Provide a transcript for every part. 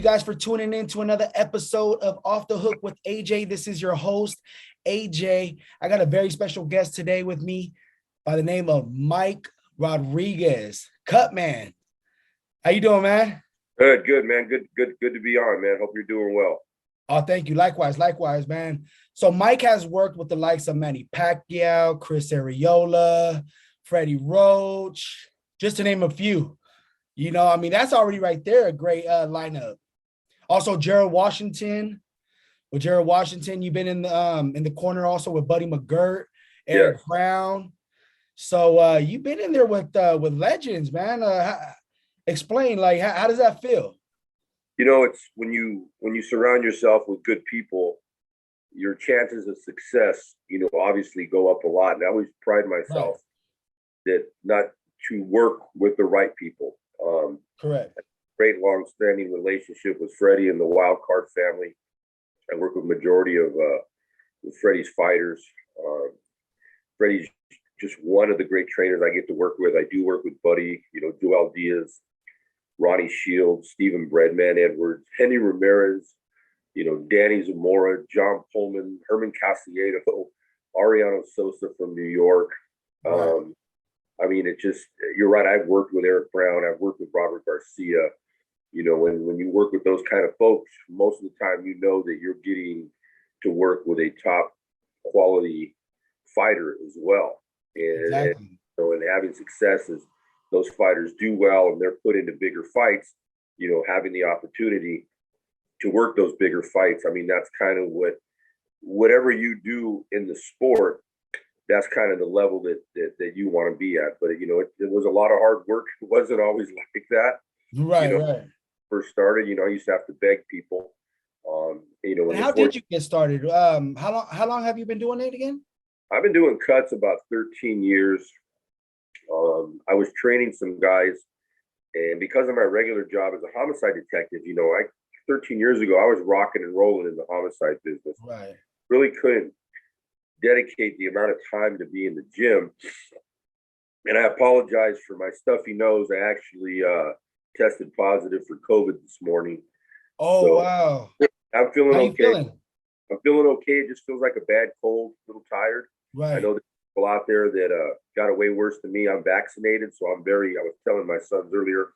guys for tuning in to another episode of Off the Hook with AJ. This is your host, AJ. I got a very special guest today with me by the name of Mike Rodriguez, Cutman. How you doing, man? Good, man. Good to be on, man. Hope you're doing well. Oh, thank you. Likewise, man. So Mike has worked with the likes of MANNY, PACQUIAO, Chris Arreola, Freddie Roach, just to name a few. You know, I mean, that's already right there a great lineup. Also, Gerald Washington. With Gerald Washington, you've been in the corner also with Buddy McGirt, Eric Brown. So you've been in there with legends, man. Explain, like, how does that feel? You know, it's when you surround yourself with good people, your chances of success, you know, obviously go up a lot. And I always pride myself that not to work with the right people. Correct. Great long-standing relationship with Freddie and the Wild Card family. I work with majority of with Freddie's fighters. Freddie's just one of the great trainers I get to work with. I do work with Buddy, you know, Joel Diaz, Ronnie Shields, Stephen Breadman Edwards, Henry Ramirez, you know, Danny Zamora, John Pullman, Herman Casieto, Ariano Sosa from New York. Right. I mean, it just, you're right. I've worked with Eric Brown. I've worked with Robert Garcia. You know, when you work with those kind of folks, most of the time, you know that you're getting to work with a top quality fighter as well. And having success is those fighters do well and they're put into bigger fights, you know, having the opportunity to work those bigger fights. I mean, that's kind of whatever you do in the sport, that's kind of the level that you want to be at. But, you know, it was a lot of hard work. It wasn't always like that. Right, you know, right. First started, you know, I used to have to beg people. You know, And how did you get started? How long have you been doing it again? I've been doing cuts about 13 years. I was training some guys, and because of my regular job as a homicide detective, you know, 13 years ago, I was rocking and rolling in the homicide business. Right. Really couldn't dedicate the amount of time to be in the gym. And I apologize for my stuffy nose. I actually tested positive for COVID this morning. Oh, so, wow. I'm feeling How okay. You feeling? I'm feeling okay. It just feels like a bad cold, a little tired. Right. I know there's people out there that got it way worse than me. I'm vaccinated, so I was telling my sons earlier,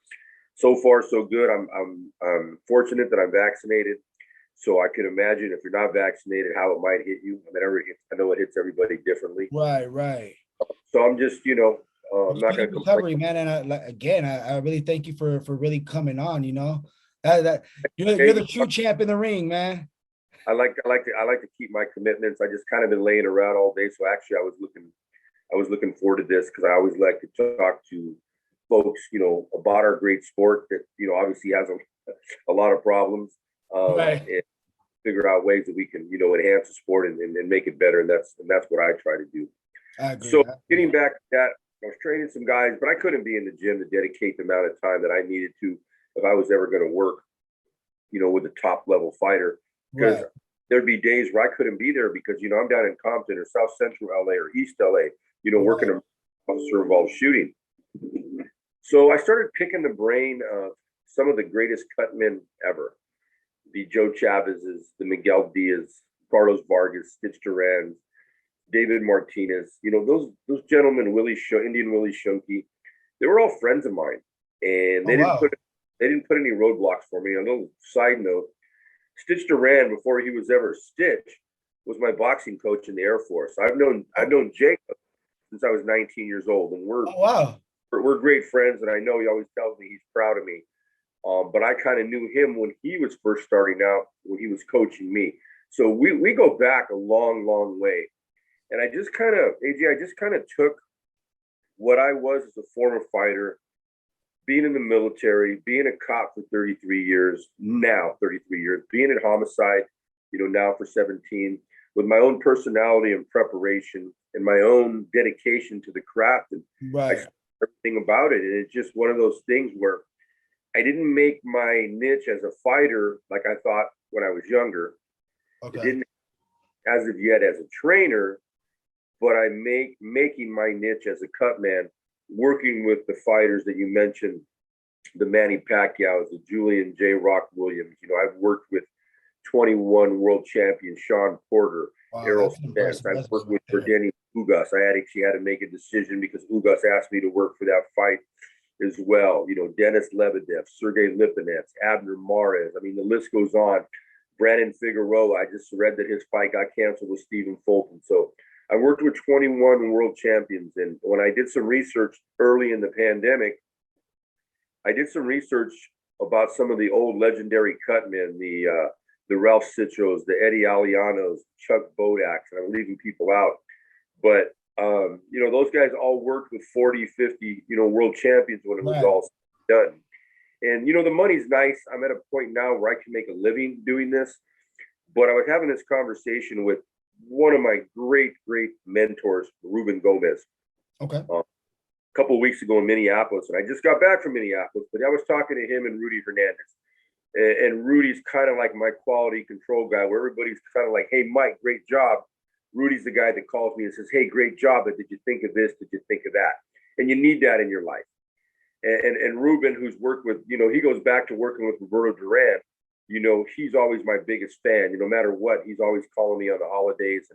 so far so good. I'm fortunate that I'm vaccinated. So I can imagine if you're not vaccinated, how it might hit you. I mean, I know it hits everybody differently. Right. So I'm just, you know, I'm not going to recovery, man. And I really thank you for really coming on. You know, that you're the true champ in the ring, man. I like to keep my commitments. I just kind of been laying around all day. So actually, I was looking forward to this because I always like to talk to folks, you know, about our great sport that, you know, obviously has a lot of problems. Right. And figure out ways that we can, you know, enhance the sport and make it better. And that's what I try to do. I agree. So getting back to that, I was training some guys, but I couldn't be in the gym to dedicate the amount of time that I needed to if I was ever going to work, you know, with a top level fighter. Because there'd be days where I couldn't be there because, you know, I'm down in Compton or South Central LA or East LA, you know, working an officer involved shooting. So I started picking the brain of some of the greatest cutmen ever. The Joe Chavez's, the Miguel Diaz, Carlos Vargas, Stitch Duran, David Martinez. You know, those gentlemen, Indian Willie Shunky, they were all friends of mine, and they didn't put any roadblocks for me. A little side note: Stitch Duran, before he was ever Stitch, was my boxing coach in the Air Force. I've known Jacob since I was 19 years old, and we're great friends. And I know he always tells me he's proud of me. But I kind of knew him when he was first starting out, when he was coaching me. So we go back a long, long way. And I just kind of took what I was as a former fighter, being in the military, being a cop for 33 years, being in homicide, you know, now for 17, with my own personality and preparation and my own dedication to the craft. And I saw everything about it. And it's just one of those things where I didn't make my niche as a fighter like I thought when I was younger. Okay. I didn't as of yet as a trainer, but I'm making my niche as a cut man, working with the fighters that you mentioned the Manny Pacquiaos, the Julian J. Rock Williams. You know, I've worked with 21 world champion Sean Porter, Wow, Errol that's an Spence. impressive I've worked resume with right there. Verdenis Ugas. I actually had to make a decision because Ugas asked me to work for that fight as well. You know, Dennis Lebedev, Sergey Lipinets, Abner Mares. I mean, the list goes on. Brandon Figueroa. I just read that his fight got canceled with Stephen Fulton. So I worked with 21 world champions. And when I did some research early in the pandemic, I did some research about some of the old legendary cutmen, the Ralph Citros, the Eddie Alianos, Chuck Bodaks, and I'm leaving people out. But, you know, those guys all worked with 40, 50, you know, world champions when it was all done. And, you know, the money's nice. I'm at a point now where I can make a living doing this. But I was having this conversation with one of my great, great mentors, Ruben Gomez. Okay. A couple of weeks ago in Minneapolis. And I just got back from Minneapolis, but I was talking to him and Rudy Hernandez. And Rudy's kind of like my quality control guy, where everybody's kind of like, hey, Mike, great job. Rudy's the guy that calls me and says, hey, great job, but did you think of this? Did you think of that? And you need that in your life. And Ruben, who's worked with, you know, he goes back to working with Roberto Duran. You know, he's always my biggest fan. You know, no matter what, he's always calling me on the holidays.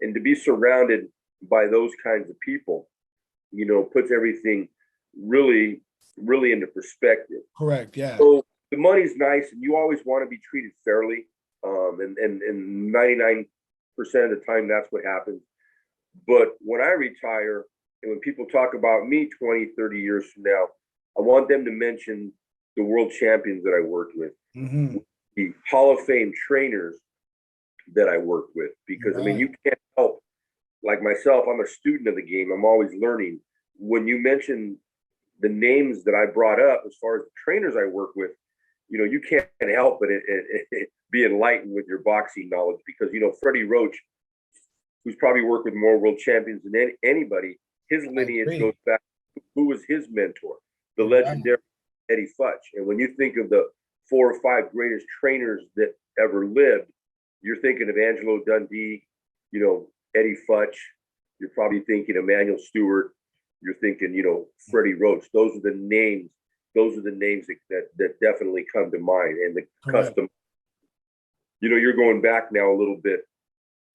And to be surrounded by those kinds of people, you know, puts everything really, really into perspective. Correct. Yeah. So the money's nice, and you always want to be treated fairly. And 99% of the time, that's what happens. But when I retire, and when people talk about me 20, 30 years from now, I want them to mention the world champions that I worked with, the Hall of Fame trainers that I worked with. Because, I mean, you can't help, like myself, I'm a student of the game. I'm always learning. When you mention the names that I brought up, as far as the trainers I work with, you know, you can't help but be enlightened with your boxing knowledge. Because, you know, Freddie Roach, who's probably worked with more world champions than anybody, his lineage goes back. Who was his mentor? The legendary Eddie Futch. And when you think of the 4 or 5 greatest trainers that ever lived, you're thinking of Angelo Dundee, you know, Eddie Futch. You're probably thinking Emmanuel Stewart. You're thinking, you know, Freddie Roach. Those are the names. Those are the names that definitely come to mind. And the custom, you know, you're going back now a little bit.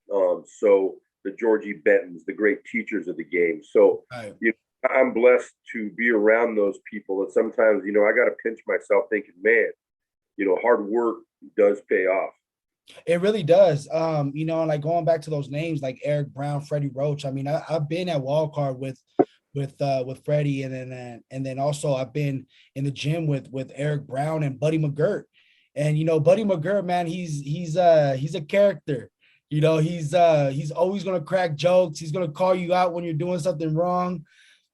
So the Georgie Bentons, the great teachers of the game. So, you know, I'm blessed to be around those people. And sometimes, you know, I got to pinch myself thinking, man, you know, hard work does pay off. It really does. You know, like going back to those names like Eric Brown, Freddie Roach. I mean, I've been at Wildcard with Freddie, and then also I've been in the gym with Eric Brown and Buddy McGirt. And you know, Buddy McGirt, man, he's a character. You know, he's always gonna crack jokes. He's gonna call you out when you're doing something wrong.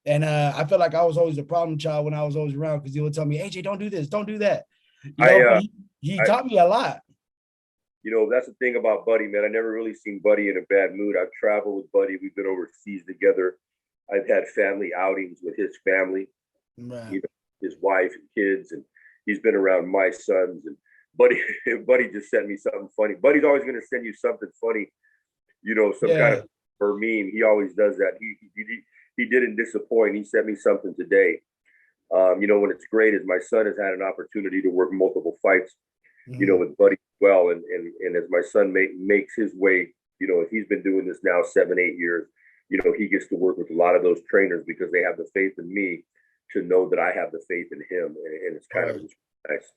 And I felt like I was always a problem child when I was always around, because he would tell me, AJ, don't do this, don't do that. You know, but he taught me a lot. You know, that's the thing about Buddy, man. I never really seen Buddy in a bad mood. I've traveled with Buddy. We've been overseas together. I've had family outings with his family, you know, his wife and kids, and he's been around my sons. And Buddy just sent me something funny. Buddy's always going to send you something funny, you know, some kind of or meme. He always does that. He didn't disappoint. He sent me something today. You know, when it's great is my son has had an opportunity to work multiple fights, you know, with Buddy as well. And as my son makes his way, you know, he's been doing this now 7, 8 years, you know, he gets to work with a lot of those trainers because they have the faith in me to know that I have the faith in him. And it's kind of nice.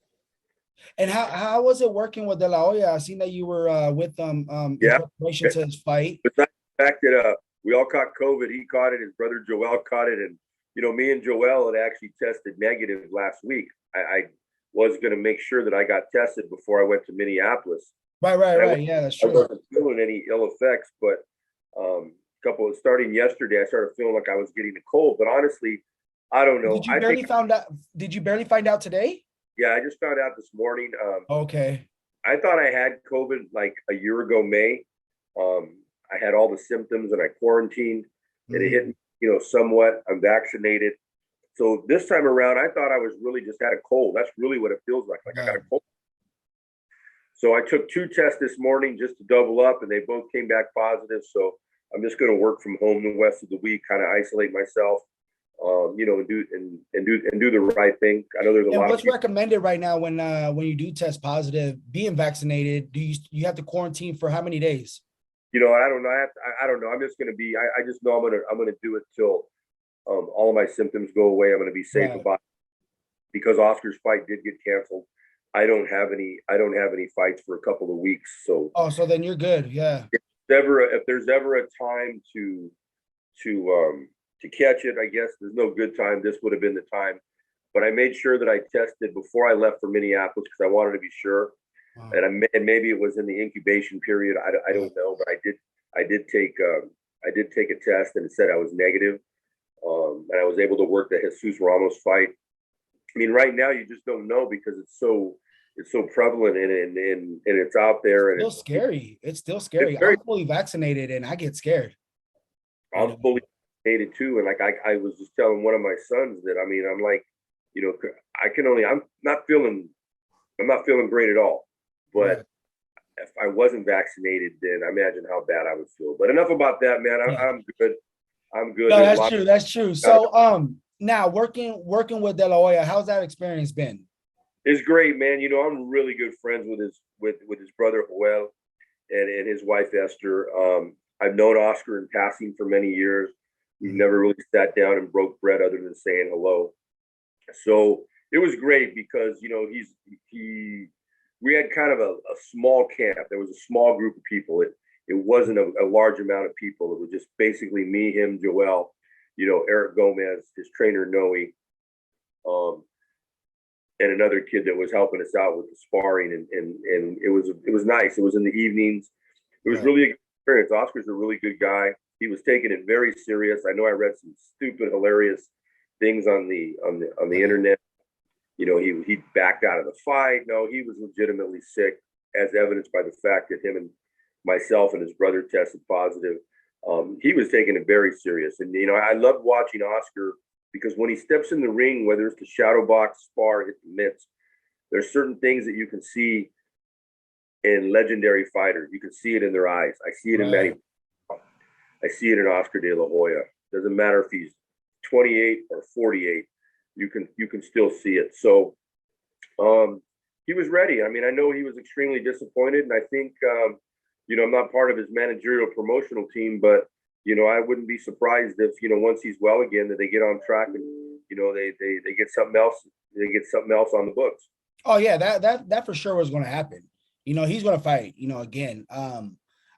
And how was it working with De La Hoya? I seen that you were with them in preparation to his fight. But the fact that we all caught COVID, he caught it, his brother Joel caught it, and you know, me and Joel had actually tested negative last week. I was going to make sure that I got tested before I went to Minneapolis. Right. Yeah, that's true. I wasn't feeling any ill effects, but starting yesterday, I started feeling like I was getting a cold. But honestly, I don't know. Did you barely find out today? Yeah, I just found out this morning. Okay. I thought I had COVID like a year ago, May. I had all the symptoms and I quarantined, and it hit me, you know, somewhat. I'm vaccinated. So this time around, I thought I was really just had a cold. That's really what it feels like I got a cold. So I took 2 tests this morning just to double up, and they both came back positive. So I'm just going to work from home the rest of the week, kind of isolate myself. you know, and do the right thing. I know there's a And lot of what's people, recommended right now when you do test positive, being vaccinated? Do you have to quarantine for how many days? you know, I don't know. I don't know. I'm just going to be, I just know I'm going to do it till all of my symptoms go away. I'm going to be safe Right. about it because Oscar's fight did get canceled. I don't have any fights for a couple of weeks. So Oh, so then you're good. Yeah. if there's ever a time to to catch it, I guess there's no good time. This would have been the time. But I made sure that I tested before I left for Minneapolis because I wanted to be sure. Wow. And maybe it was in the incubation period. I don't know, but I did take a test and it said I was negative. And I was able to work the Jesus Ramos fight. I mean, right now you just don't know because it's so prevalent and it's out there and Still scary. It's still scary. very, I'm fully vaccinated and I get scared. I'm fully vaccinated too. And like I was just telling one of my sons that I mean I'm like, you know, I'm not feeling great at all. But Right. if I wasn't vaccinated, then I imagine how bad I would feel. But enough about that, man. Yeah. I'm good. I'm good. No, There's a that's lot true. That's true. So now working with De La Hoya, how's that experience been? It's great, man. You know, I'm really good friends with his brother Joel and his wife Esther. I've known Oscar in passing for many years. We've never really sat down and broke bread other than saying hello. So it was great because you know we had kind of a small camp. There was a small group of people. It wasn't a large amount of people. It was just basically me, him, Joel, you know, Eric Gomez, his trainer Noe, and another kid that was helping us out with the sparring, and it was nice. It was in the evenings. It was really a good experience. Oscar's a really good guy. He was taking it very serious. I know I read some stupid, hilarious things on the internet. You know, he backed out of the fight. No, he was legitimately sick, as evidenced by the fact that him and myself and his brother tested positive. He was taking it very serious, and you know, I loved watching Oscar because when he steps in the ring, whether it's the shadow box, spar, hit the mitts, there's certain things that you can see in legendary fighters. You can see it in their eyes. I see it in Manny. I see it in Oscar De La Hoya. Doesn't matter if he's 28 or 48. You can still see it. So he was ready. I mean, I know he was extremely disappointed, and I think you know, I'm not part of his managerial promotional team, but you know, I wouldn't be surprised if you know once he's well again that they get on track and you know they get something else. They get something else on the books. Oh yeah, that for sure was going to happen. You know, he's going to fight. You know, again.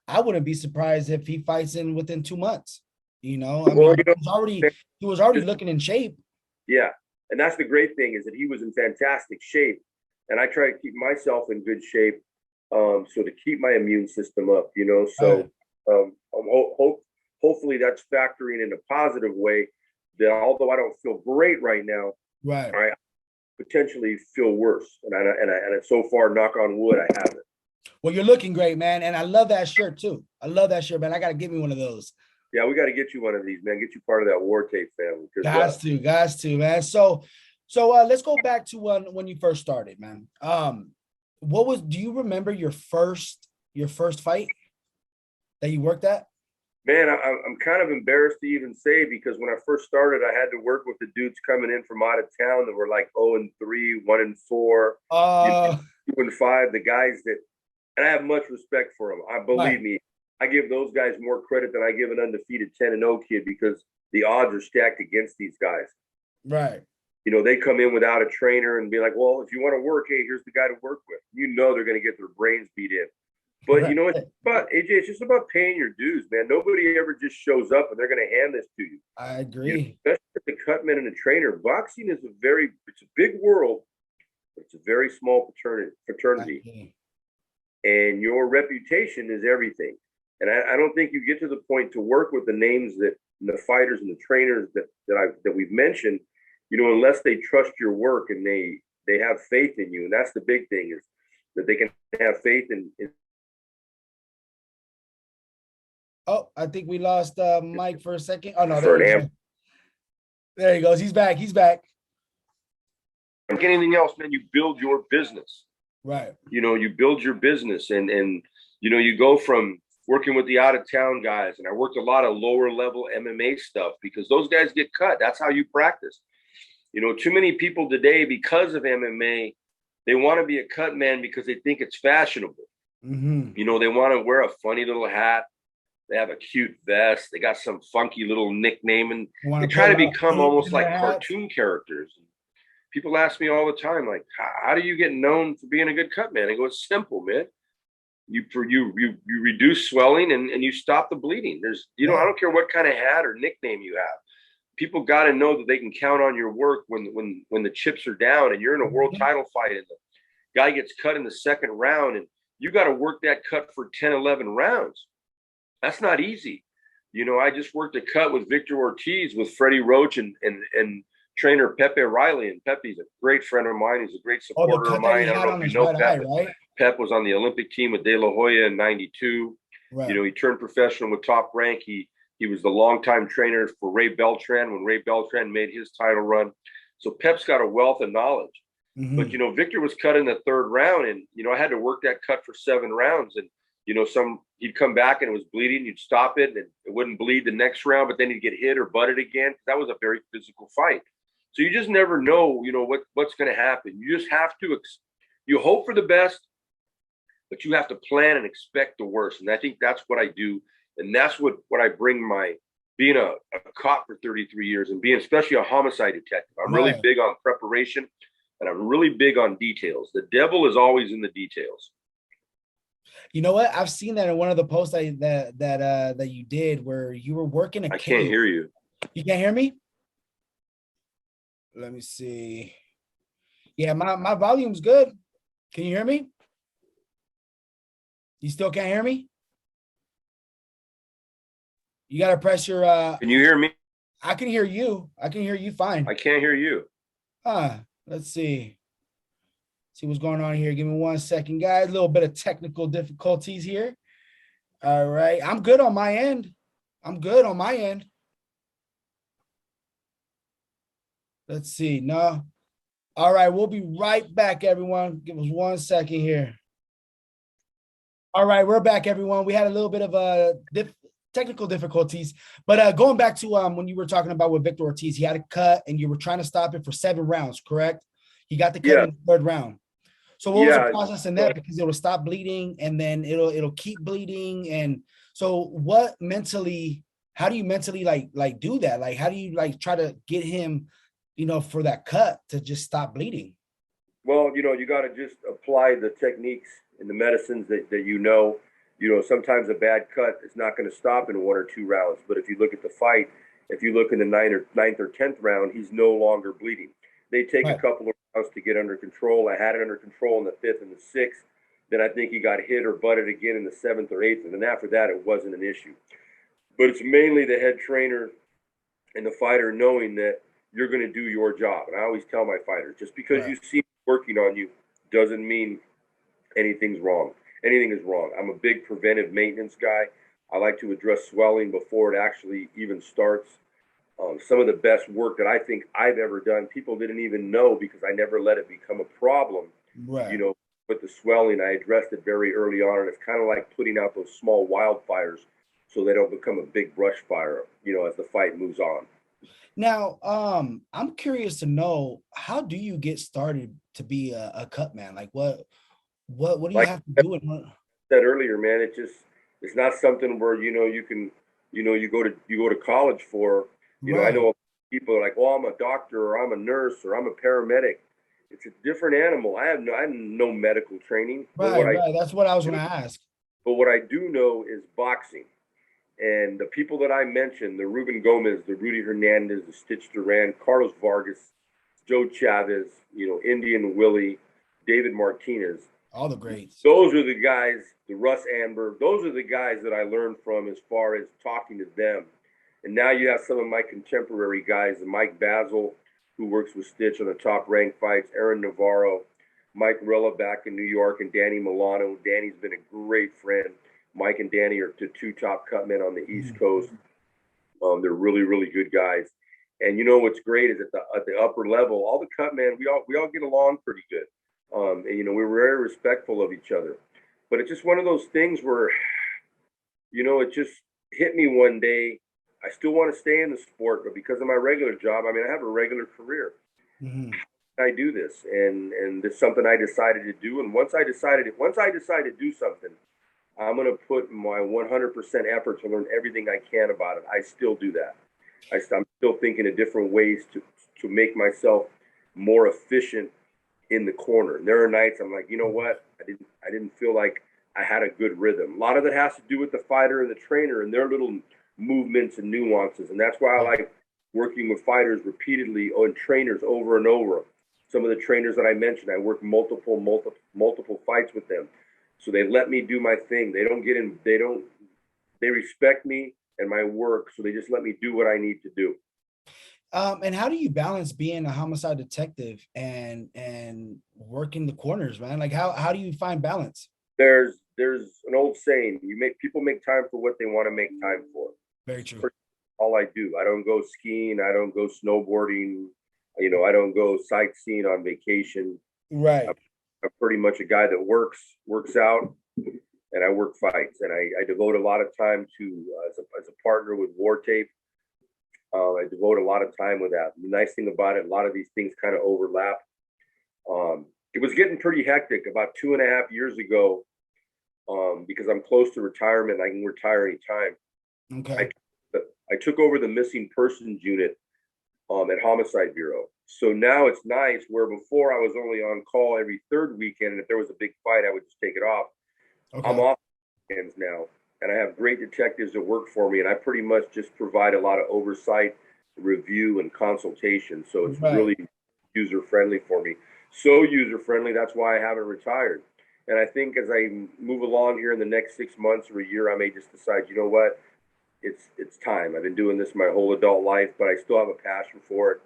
I wouldn't be surprised if he fights in within 2 months. You know, I mean, You know, he was already looking in shape. yeah, and that's the great thing is that he was in fantastic shape, and I try to keep myself in good shape, so to keep my immune system up. You know, so hopefully that's factoring in a positive way. That although I don't feel great right now, Right. I potentially feel worse, and so far, knock on wood, I haven't. Well, you're looking great, man, and I love that shirt too. I love that shirt, man. I got to give me one of those. Yeah, we got to get you one of these, man. Get you part of that War Tape family. Guys to, man. So let's go back to when you first started, man. Do you remember your first fight that you worked at? Man, I'm kind of embarrassed to even say because when I first started, I had to work with the dudes coming in from out of town that were like 0-3, 1-4, 2-5. The guys that, and I have much respect for them. Believe me, I give those guys more credit than I give an undefeated 10-0 kid because the odds are stacked against these guys. Right. You know, they come in without a trainer and be like, well, if you want to work, hey, here's the guy to work with. You know they're going to get their brains beat in. But you know, it's about AJ. It's just about paying your dues, man. Nobody ever just shows up and they're going to hand this to you. I agree. You know, especially the cutman and the trainer. Boxing is it's a big world, but it's a very small fraternity. And your reputation is everything. And I don't think you get to the point to work with the names that the fighters and the trainers that we've mentioned, you know, unless they trust your work and they have faith in you. And that's the big thing is that they can have faith in. Oh, I think we lost Mike for a second. Oh no, there he goes. He's back. Like anything else, man, you build your business. Right. You know, you build your business and you know, you go from working with the out of town guys, and I worked a lot of lower level MMA stuff because those guys get cut. That's how you practice. You know, too many people today, because of MMA, they want to be a cut man because they think it's fashionable. You know, they want to wear a funny little hat. They have a cute vest. They got some funky little nickname, and they try to become almost like cartoon characters. People ask me all the time, like, how do you get known for being a good cut man? I go, it's simple, man. You reduce swelling and you stop the bleeding. There's, you know, I don't care what kind of hat or nickname you have. People got to know that they can count on your work when the chips are down and you're in a world title fight and the guy gets cut in the second round and you got to work that cut for 10, 11 rounds. That's not easy. You know, I just worked a cut with Victor Ortiz with Freddie Roach and trainer Pepe Riley. And Pepe's a great friend of mine. He's a great supporter of mine. I don't know if you know Pep. Right? Pep was on the Olympic team with De La Hoya in '92. Right. You know, he turned professional with Top Rank. He was the longtime trainer for Ray Beltran when Ray Beltran made his title run. So Pep's got a wealth of knowledge. But, you know, Victor was cut in the third round, and, you know, I had to work that cut for 7 rounds. And, you know, he'd come back and it was bleeding. You'd stop it and it wouldn't bleed the next round, but then he'd get hit or butted again. That was a very physical fight. So you just never know, you know, what's going to happen. You just have to, you hope for the best, but you have to plan and expect the worst. And I think that's what I do. And that's what I bring being a cop for 33 years and being especially a homicide detective. I'm really big on preparation and I'm really big on details. The devil is always in the details. You know what? I've seen that in one of the posts that you did where you were working a case. I can't hear you. You can't hear me? Let me see. Yeah, my volume's good. Can you hear me? You still can't hear me? You got to press your Can you hear me? I can hear you. I can hear you fine. I can't hear you. Let's see. See what's going on here. Give me 1 second, guys. A little bit of technical difficulties here. All right. I'm good on my end. Let's see. No. All right. We'll be right back, everyone. Give us 1 second here. All right. We're back, everyone. We had a little bit of technical difficulties, but going back to when you were talking about with Victor Ortiz, he had a cut and you were trying to stop it for 7 rounds, correct? He got the cut in the 3rd round. So what was the process in that? Because it will stop bleeding and then it'll keep bleeding. And so how do you mentally like do that? Like, how do you like try to get him, you know, for that cut to just stop bleeding? Well, you know, you got to just apply the techniques and the medicines that you know. You know, sometimes a bad cut is not going to stop in 1 or 2 rounds. But if you look at the fight, if you look in the 9th or 10th round, he's no longer bleeding. They take a couple of rounds to get under control. I had it under control in the 5th and the 6th. Then I think he got hit or butted again in the 7th or 8th. And then after that, it wasn't an issue. But it's mainly the head trainer and the fighter knowing that you're going to do your job. And I always tell my fighters, just because you see me working on you doesn't mean anything's wrong. Anything is wrong. I'm a big preventive maintenance guy. I like to address swelling before it actually even starts. Some of the best work that I think I've ever done, people didn't even know because I never let it become a problem. You know, with the swelling, I addressed it very early on, and it's kind of like putting out those small wildfires so they don't become a big brush fire, you know, as the fight moves on. Now, I'm curious to know, how do you get started to be a cut man? Like what do you have to do? I said earlier, man, it's not something where, you know, you go to college for. You know, I know people are like, well, I'm a doctor or I'm a nurse or I'm a paramedic. It's a different animal. I have no medical training. Right. That's what I was going to ask. But what I do know is boxing. And the people that I mentioned, the Ruben Gomez, the Rudy Hernandez, the Stitch Duran, Carlos Vargas, Joe Chavez, you know, Indian Willie, David Martinez. All the greats. Those are the guys, the Russ Amber. Those are the guys that I learned from as far as talking to them. And now you have some of my contemporary guys, Mike Basil, who works with Stitch on the Top Rank fights, Aaron Navarro, Mike Rella back in New York, and Danny Milano. Danny's been a great friend. Mike and Danny are the 2 top cut men on the East Coast. They're really, really good guys. And you know what's great is at the upper level, all the cut men, we all get along pretty good. And you know, we're very respectful of each other. But it's just one of those things where it just hit me one day. I still want to stay in the sport, but because of my regular job, I mean, I have a regular career. Mhm. I do this, and it's something I decided to do. And once I decide to do something, I'm going to put my 100% effort to learn everything I can about it. I still do that. I'm still thinking of different ways to make myself more efficient in the corner. And there are nights I'm like, you know what? I didn't feel like I had a good rhythm. A lot of it has to do with the fighter and the trainer and their little movements and nuances. And that's why I like working with fighters repeatedly and trainers over and over. Some of the trainers that I mentioned, I work multiple fights with them. So they let me do my thing. They respect me and my work. So they just let me do what I need to do. And how do you balance being a homicide detective and working the corners, man? Like how do you find balance? There's an old saying, people make time for what they want to make time for. Very It's true. all I do. I don't go skiing, I don't go snowboarding, I don't go sightseeing on vacation. Right. I'm pretty much a guy that works out, and I work fights, and I devote a lot of time to as a partner with War Tape. I devote a lot of time with that. The nice thing about it, a lot of these things kind of overlap. It was getting pretty hectic about 2.5 years ago, because I'm close to retirement. I can retire anytime. Okay. I took over the missing persons unit at Homicide Bureau. So now it's nice where before I was only on call every third weekend, and if there was a big fight, I would just take it off. I'm Okay. off weekends now, and I have great detectives that work for me, and I pretty much just provide a lot of oversight, review, and consultation. So it's Right. really user friendly for me. So user friendly, that's why I haven't retired. And I think as I move along here in the next 6 months or a year, I may just decide, you know what, it's time. I've been doing this my whole adult life, but I still have a passion for it.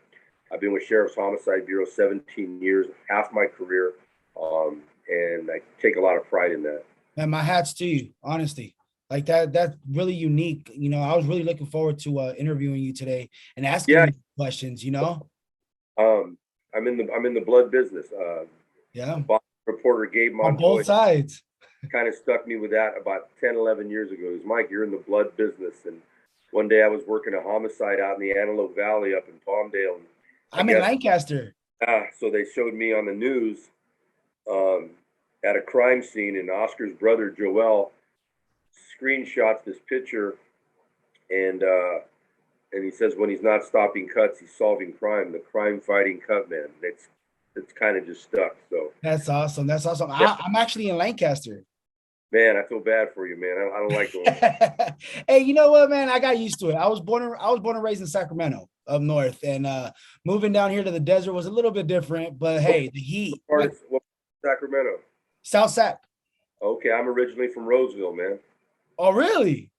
I've been with Sheriff's Homicide Bureau 17 years, half my career, and I take a lot of pride in that. And my hats to you, honestly. Like that's really unique. I was really looking forward to interviewing you today and asking Yeah, you questions. um, I'm in the blood business. Yeah. The boss reporter Gabe On both Montoya sides. kind of stuck me with that about 10, 11 years ago. He was, Mike, you're in the blood business. And one day I was working a homicide out in the Antelope Valley up in Palmdale. And I I'm in guess, Lancaster. so they showed me on the news, um, at a crime scene, and Oscar's brother, Joel, screenshots this picture, and he says when he's not stopping cuts, he's solving crime. The crime fighting Cutman. It's kind of just stuck. So That's awesome. That's awesome. yeah, I'm actually in Lancaster. man, I feel bad for you, man. I don't like going. Hey, you know what, man? I got used to it. I was born and raised in Sacramento up north, and moving down here to the desert was a little bit different. But What hey, the heat. part of Sacramento? South Sac. Okay, I'm originally from Roseville, man. Oh, really?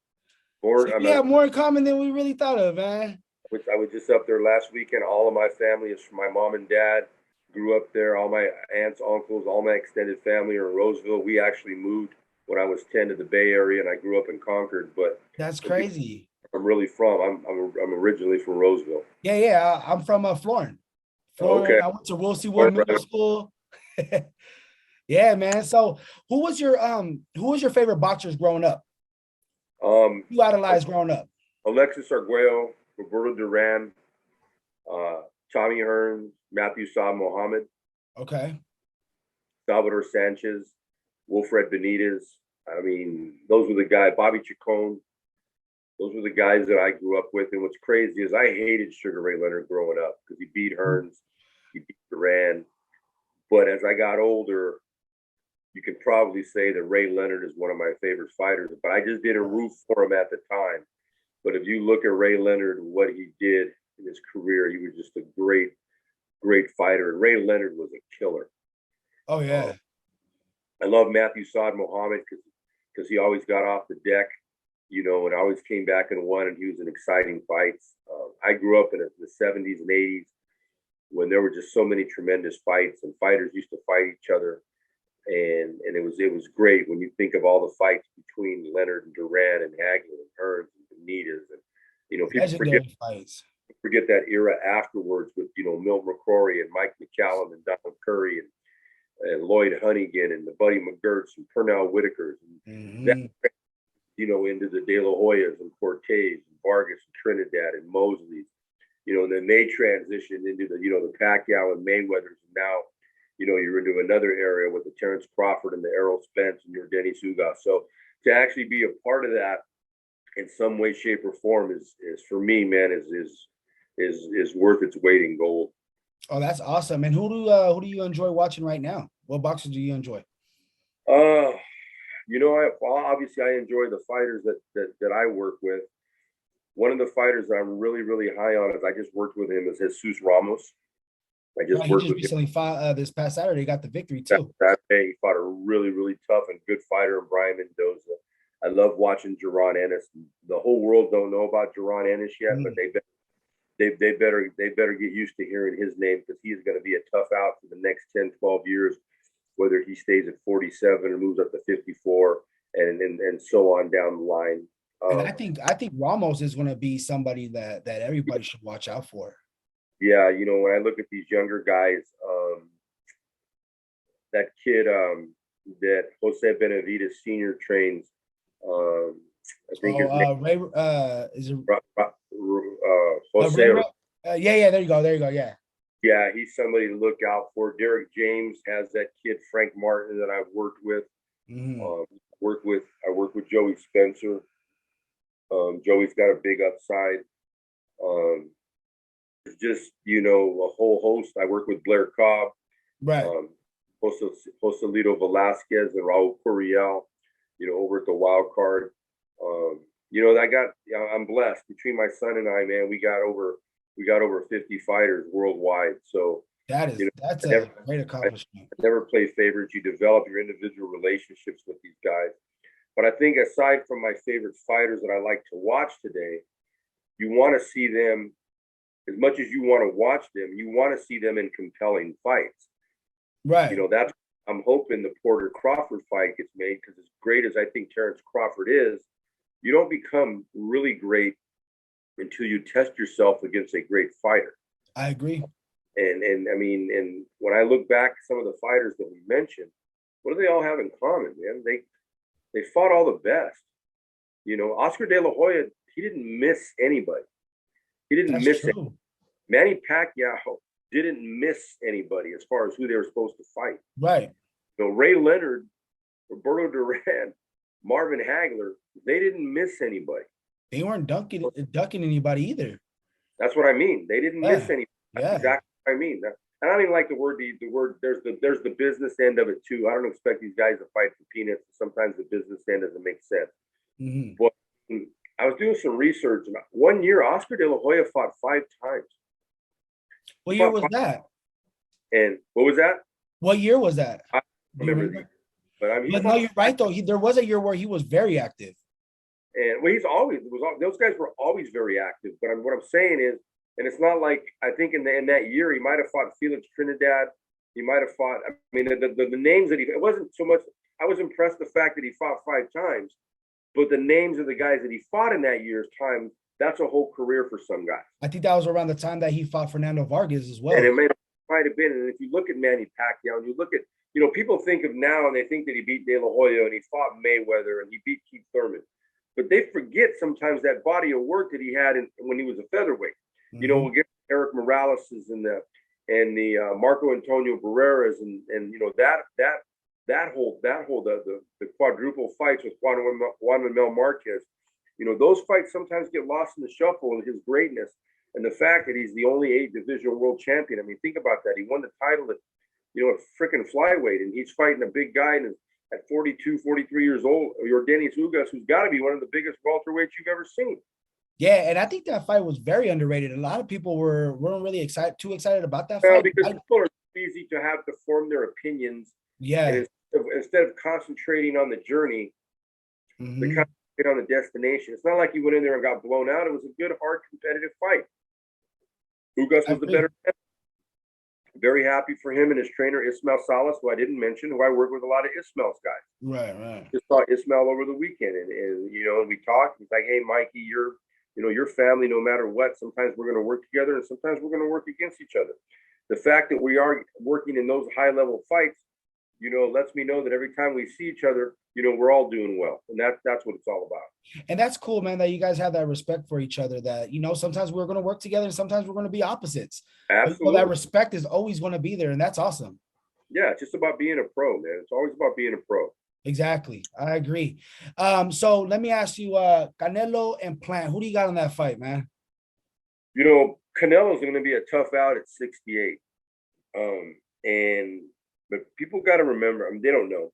Born, See, I'm we a, have more in common than we really thought of, man. I was just up there last weekend. All of my family is from my mom and dad. Grew up there. All my aunts, uncles, all my extended family are in Roseville. We actually moved when I was 10 to the Bay Area, and I grew up in Concord. But That's crazy. I'm really from. I'm originally from Roseville. Yeah, yeah. I'm from Florence. Okay. Florence. I went to Wilsey Wood Middle School. Yeah, man. So, who was your favorite boxers growing up? Um, You idolized growing up? Alexis Arguello, Roberto Duran, uh, Tommy Hearns, Matthew Saad Mohammed, Okay. Salvador Sanchez, Wilfred Benitez. I mean, those were the guys. Bobby Chacon. Those were the guys that I grew up with. And what's crazy is I hated Sugar Ray Leonard growing up because he beat Hearns, he beat Duran. But as I got older, you could probably say that Ray Leonard is one of my favorite fighters. But I just didn't root for him at the time. But if you look at Ray Leonard, what he did in his career, he was just a great fighter. And Ray Leonard was a killer. Oh Uh, yeah. I love Matthew Saad Mohammed because he always got off the deck, and always came back and won, and he was in exciting fights. I grew up in the 70s and 80s when there were just so many tremendous fights, and fighters used to fight each other, and it was great when you think of all the fights between Leonard and Duran and Hagler and Hearns and Benitez, and people Legendary fights. forget that era afterwards with Milt McCrory and Mike McCallum and Donald Curry and Lloyd Hunnigan and the Buddy McGirts and Pernell Whitakers. And that Hmm. into the De La Hoyas and Cortez and Vargas and Trinidad and Mosley's, and then they transitioned into the Pacquiao and Mayweathers. And now, you're into another area with the Terrence Crawford and the Errol Spence and your Dennis Ugas. So to actually be a part of that in some way, shape, or form is for me, man, is worth its weight in gold. Oh, that's awesome. And who do you enjoy watching right now? What boxers do you enjoy? Obviously I enjoy the fighters that I work with. One of the fighters that I'm really, really high on is I just worked with him is Jesus Ramos. He just recently fought this past Saturday. He got the victory too. Saturday, he fought a really, really tough and good fighter in Brian Mendoza. I love watching Jaron Ennis. The whole world don't know about Jaron Ennis yet, but they better get used to hearing his name, because he is going to be a tough out for the next 10, 12 years, whether he stays at 47 or moves up to 54 and so on down the line. And I think Ramos is going to be somebody that everybody should watch out for. Yeah, when I look at these younger guys, that kid that Jose Benavides Sr. trains, I think his name is it Jose. Yeah, there you go, yeah. Yeah, he's somebody to look out for. Derek James has that kid Frank Martin that I've worked with. I worked with Joey Spencer. Joey's got a big upside. Just a whole host. I work with Blair Cobb, right? Joselito Velasquez and Raul Curiel, over at the Wild Card. I'm blessed. Between my son and I, man, we got over 50 fighters worldwide. So that's a great accomplishment. Never play favorites. You develop your individual relationships with these guys. But I think aside from my favorite fighters that I like to watch today, you want to see them, as much as you want to watch them, you want to see them in compelling fights. Right. That's, I'm hoping the Porter Crawford fight gets made, because as great as I think Terrence Crawford is, you don't become really great until you test yourself against a great fighter. I agree. And I mean, and when I look back at some of the fighters that we mentioned, what do they all have in common, man? They fought all the best. Oscar De La Hoya, he didn't miss anybody. He didn't miss it. Manny Pacquiao didn't miss anybody as far as who they were supposed to fight. Right. Ray Leonard, Roberto Duran, Marvin Hagler, they didn't miss anybody. They weren't ducking anybody either. That's what I mean. They didn't miss anybody. That's exactly what I mean. And I don't even like the word. There's the business end of it too. I don't expect these guys to fight for peanuts. Sometimes the business end doesn't make sense. But I was doing some research, and one year Oscar De La Hoya fought 5 times. What year was that? And what was that? What year was that? I remember. But I mean, no, you're right though. There was a year where he was very active. And those guys were always very active. But what I'm saying is, and it's not like, I think in that year he might have fought Felix Trinidad. He might have fought. I mean, the names that it wasn't so much. I was impressed the fact that he fought 5 times, but the names of the guys that he fought in that year's time, that's a whole career for some guys. I think that was around the time that he fought Fernando Vargas as well. And it might have been. And if you look at Manny Pacquiao, and you look at, people think of now and they think that he beat De La Hoya and he fought Mayweather and he beat Keith Thurman, but they forget sometimes that body of work that he had when he was a featherweight. We'll get Eric Morales's and the Marco Antonio Barrera's and that whole the quadruple fights with Juan Manuel Marquez. Those fights sometimes get lost in the shuffle in his greatness, and the fact that he's the only 8-division world champion. I mean, think about that. He won the title at freaking flyweight, and he's fighting a big guy at 42, 43 years old, Yordenis Ugas, who's got to be one of the biggest welterweights you've ever seen. Yeah, and I think that fight was very underrated. A lot of people weren't really too excited about that fight. Because people are easy to have to form their opinions. Yeah. And instead of concentrating on the journey, they concentrate on the destination. It's not like he went in there and got blown out. It was a good, hard, competitive fight. Ugas was the better man. Very happy for him and his trainer, Ismael Salas, who I didn't mention, who I work with a lot of Ismael's guys. Right. Just saw Ismael over the weekend, and we talked. He's like, "Hey, Mikey, your family, no matter what, sometimes we're going to work together and sometimes we're going to work against each other." The fact that we are working in those high-level fights, lets me know that every time we see each other, we're all doing well, and that's what it's all about. And that's cool, man, that you guys have that respect for each other, that, sometimes we're going to work together and sometimes we're going to be opposites. Absolutely. But that respect is always going to be there. And that's awesome. Yeah. It's just about being a pro, man. It's always about being a pro. Exactly. I agree. So let me ask you, Canelo and Plant, who do you got on that fight, man? Canelo's going to be a tough out at 68. But people got to remember, they don't know.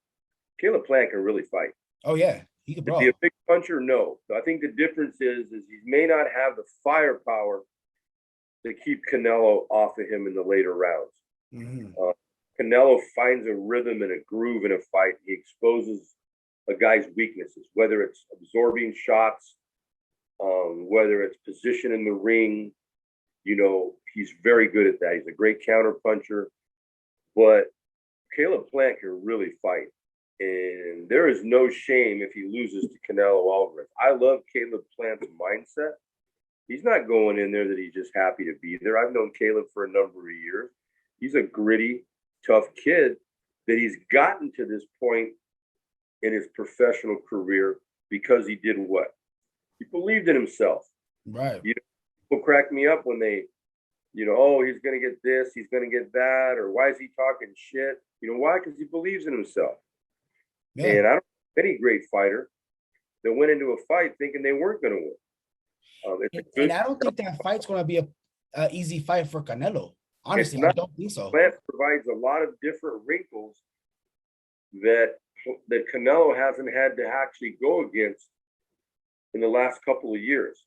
Caleb Plant can really fight. Oh yeah, he can brawl. Be a big puncher? No. So I think the difference is he may not have the firepower to keep Canelo off of him in the later rounds. Mm-hmm. Canelo finds a rhythm and a groove in a fight. He exposes a guy's weaknesses, whether it's absorbing shots, whether it's position in the ring. He's very good at that. He's a great counter puncher. But Caleb Plant can really fight. And there is no shame if he loses to Canelo Alvarez. I love Caleb Plant's mindset. He's not going in there that he's just happy to be there. I've known Caleb for a number of years. He's a gritty, tough kid that he's gotten to this point in his professional career because he did what? He believed in himself. Right. People crack me up when they, oh, he's going to get this, he's going to get that, or why is he talking shit? Why? Because he believes in himself. Yeah. And I don't know any great fighter that went into a fight thinking they weren't going to win. And I don't think that fight's going to be a easy fight for Canelo. Honestly, I don't think so. Plant provides a lot of different wrinkles that Canelo hasn't had to actually go against in the last couple of years.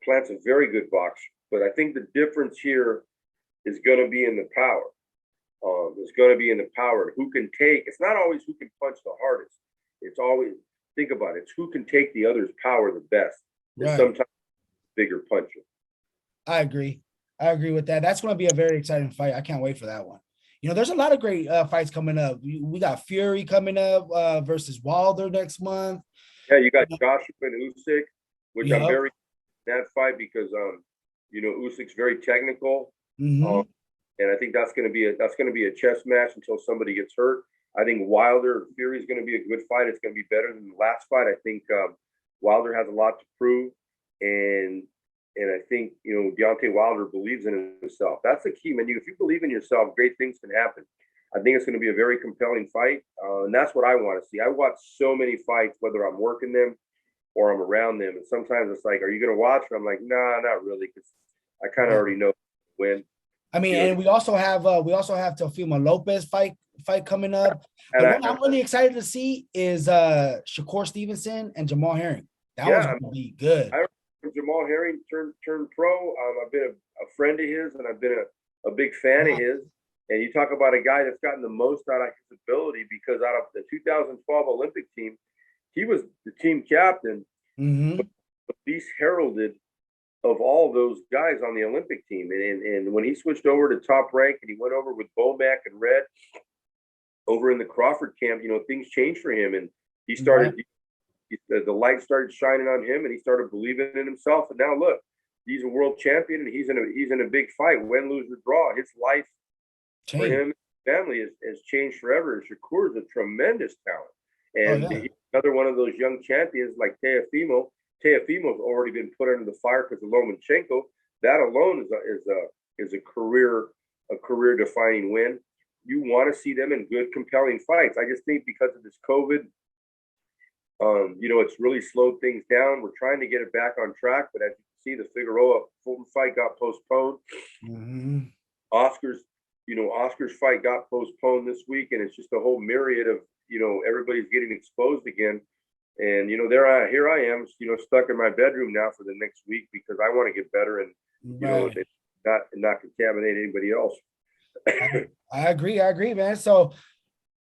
Plant's a very good boxer, but I think the difference here is going to be in the power. It's going to be in the power. Who can take? It's not always who can punch the hardest. It's always, think about it, it's who can take the other's power the best. Right. Sometimes bigger puncher. I agree with that. That's going to be a very exciting fight. I can't wait for that one. There's a lot of great fights coming up. We got Fury coming up versus Wilder next month. Yeah, you got Joshua and Usyk, which I'm very that fight because Usyk's very technical. Mm-hmm. And I think that's going to be a chess match until somebody gets hurt. I think Wilder Fury is going to be a good fight. It's going to be better than the last fight. I think Wilder has a lot to prove, and I think Deontay Wilder believes in himself. That's the key, man. If you believe in yourself, great things can happen. I think it's going to be a very compelling fight, and that's what I want to see. I watch so many fights, whether I'm working them or I'm around them, and sometimes it's like, "Are you going to watch?" And I'm like, "Nah, not really," because I kind of already know when. I mean, and we also have Teofimo Lopez fight coming up. The one I'm really excited to see is Shakur Stevenson and Jamal Herring. That one's going to be good. I remember Jamal Herring turned pro. I've been a friend of his, and I've been a big fan of his. And you talk about a guy that's gotten the most out of his ability, because out of the 2012 Olympic team, he was the team captain, but least heralded of all those guys on the Olympic team. And when he switched over to Top Rank and he went over with Bomac and Red over in the Crawford camp, things changed for him. And he started, the light started shining on him, and he started believing in himself. And now look, he's a world champion, and he's in a big fight, win, lose, or draw. His life for him and his family has changed forever. And Shakur is a tremendous talent. And he's another one of those young champions like Teofimo. Teofimo's already been put under the fire because of Lomachenko. That alone is a career defining win. You want to see them in good, compelling fights. I just think because of this COVID, it's really slowed things down. We're trying to get it back on track, but as you can see, the Figueroa Fulton fight got postponed. Oscar's fight got postponed this week, and it's just a whole myriad of everybody's getting exposed again. And here I am, stuck in my bedroom now for the next week because I want to get better and not contaminate anybody else. I agree, man. So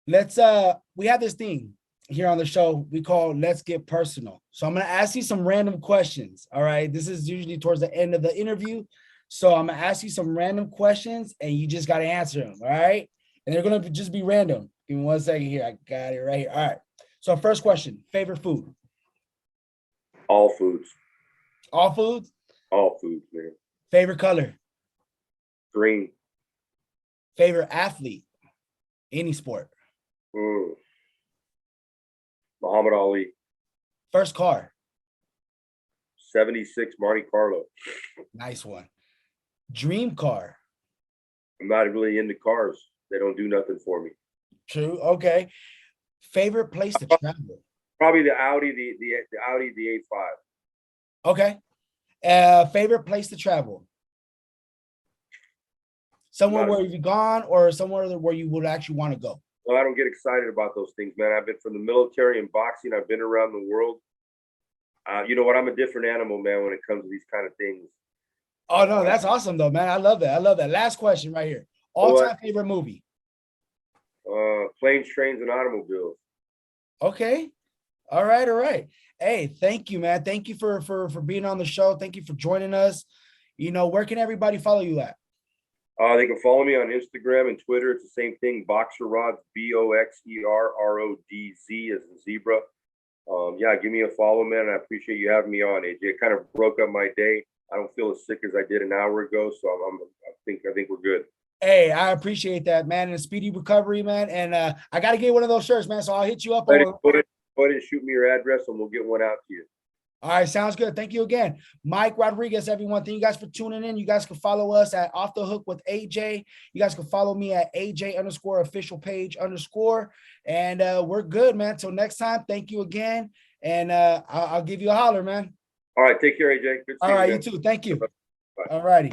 let's we have this thing here on the show we call Let's Get Personal. So I'm gonna ask you some random questions. All right. This is usually towards the end of the interview. So I'm gonna ask you some random questions and you just gotta answer them. All right. And they're gonna just be random. Give me 1 second here. I got it right here. All right. So first question, favorite food? All foods. All foods? All foods, man. Favorite color? Green. Favorite athlete? Any sport? Muhammad Ali. First car. 76 Monte Carlo. Nice one. Dream car. I'm not really into cars. They don't do nothing for me. True. Okay. Favorite place to travel. Probably the Audi, the Audi, the A5. Okay. Favorite place to travel. Somewhere where you've gone or somewhere where you would actually want to go. Well, I don't get excited about those things, man. I've been from the military and boxing. I've been around the world. You know what? I'm a different animal, man, when it comes to these kind of things. Oh, no, that's awesome, though, man. I love that. I love that. Last question right here. All-time favorite movie. Planes, Trains, and Automobiles. Okay. All right. All right. Hey, thank you, man. Thank you for being on the show. Thank you for joining us. You know, where can everybody follow you at? They can follow me on Instagram and Twitter. It's the same thing. Boxer Rods, BOXERRODZ as in zebra. Yeah, give me a follow, man. I appreciate you having me on, AJ. It kind of broke up my day. I don't feel as sick as I did an hour ago, so I think we're good. Hey, I appreciate that, man, and a speedy recovery, man. And I got to get one of those shirts, man. So I'll hit you up. Go ahead and shoot me your address, and we'll get one out to you. All right, sounds good. Thank you again, Mike Rodriguez, everyone. Thank you guys for tuning in. You guys can follow us at Off the Hook with AJ. You guys can follow me at AJ_official_page_. And we're good, man. Till next time, thank you again. And I'll give you a holler, man. All right, take care, AJ. Good All right, you too. Thank you. All righty.